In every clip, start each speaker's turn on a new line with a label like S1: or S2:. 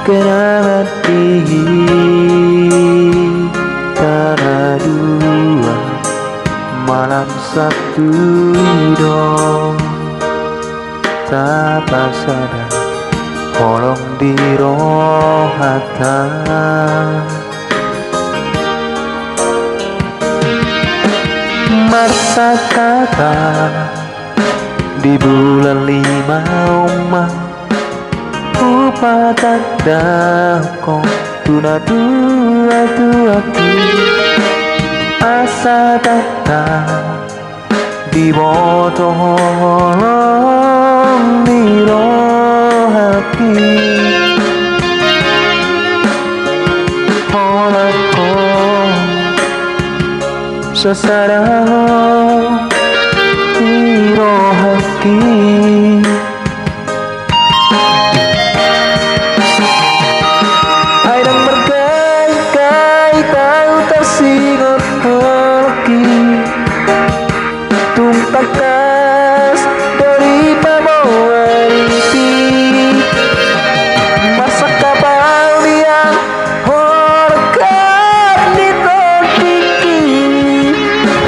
S1: kenangan kita dua, malam satu dong. Tanpa sadar holong di rohata, masa kata di bulan 5 Omang upatan dako tuna dua ki asa datang di boto holong di rohati holako sesarang di rohati. Tersingot lagi tumpas dari bawah ini masa kapal yang horkat di topiki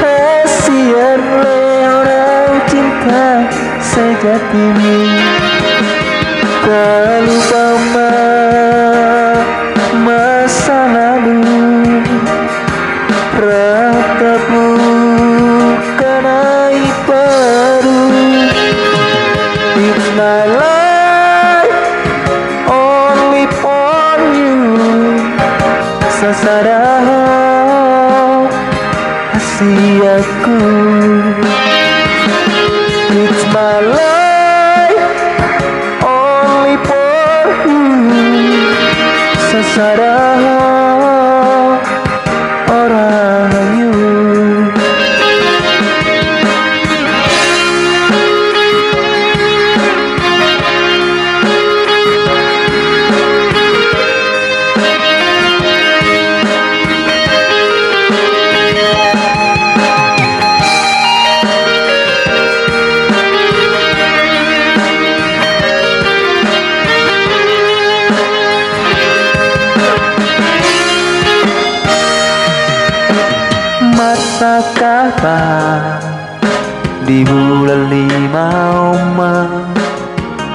S1: kasihan orang cinta sejatimu tak lupa masa lalu ratamu kenai baru. It's my life only for you, sesadar hasiaku. It's my life only for you, sesadar masa kata di bulan 5 Omang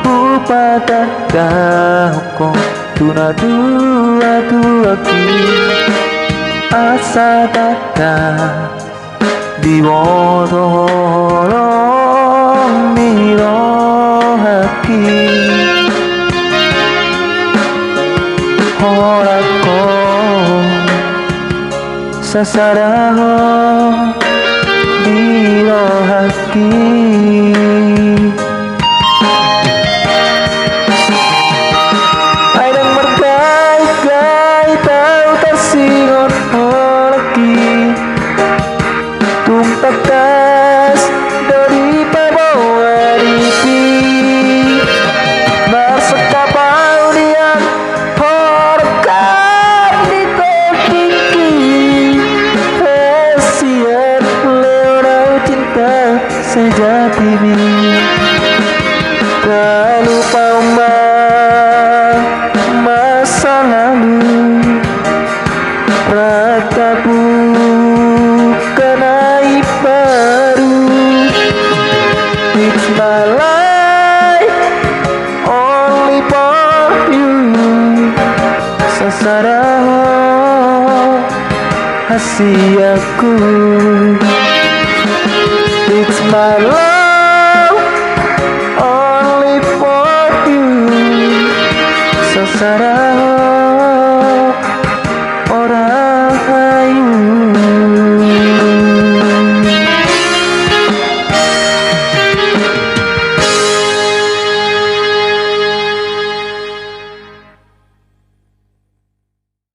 S1: upatan dako tuna dua ki asa datang di boto holong di rohati holako sesarang di rohati. Aidang bergai-gai tahu tersingot lagi tumpas dari bawah riti masa kapal yang horkat di topiki kasihan orang cinta sejatimu tak lupa masa lalu ratamu kenai baru. It's my life only for you, sesadar hasiaku. It's my love only for you, sesadar